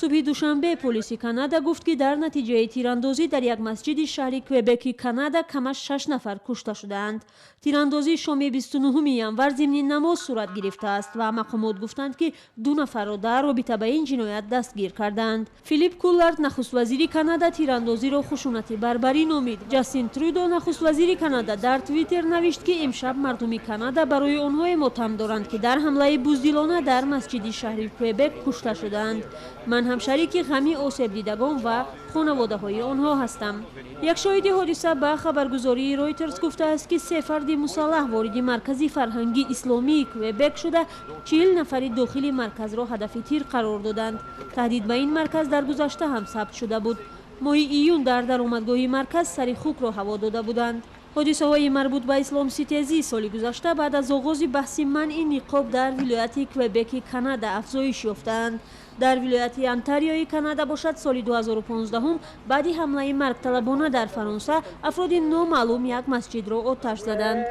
субҳи душанбе полиси Канада гуфт ки дар натиҷаи тирандозӣ дар як масҷиди шаҳри Квебекро, Канада камаш 6 нафар кушта шуданд. Тирандозӣ шоми 29 январ зимни намоз сурат гирифтааст ва мақомот гуфтанд ки 2 нафарро дар робита ба ин ҷиноят дастгир карданд. Филип Куллард нахуствазири Канада тирандозиро хушунати барбарӣ номид. Ҷастин Трюдо нахуствазири Канада дар Твиттер навишт ки имшаб мардуми Канада барои онҳо эмотам доранд ки дар ҳамлаи буздилона дар масҷиди шаҳри Квебек кушта шуданд. Ман ҳам шарики ғами осебдидагон ва хонаводаҳои онҳо ҳастам. Як шоҳиди ҳодиса ба хабаргузории Reuters гуфтааст ки 3 фарди мусаллаҳ вориди маркази фарҳанги исломии Квебек шуда 40 нафари дохили марказро ҳадафи тир қарор доданд. таҳдид ба ин марказ дар гузашта ҳам сабт шуда буд. моҳи июн дар даромадгоҳи марказ сари хукро ҳаво дода буданд. ҳодисаҳои марбут ба исломситезӣ соли гузашта баъд аз оғози баҳси манъи ниқоб дар вилояти Квебеки, Канада афзоиш ёфтаанд. дар вилояти Онтариои Канада бошад соли 2015 баъди ҳамлаи маргталабона дар Фаронса афроди номаълум як масҷидро оташ заданд.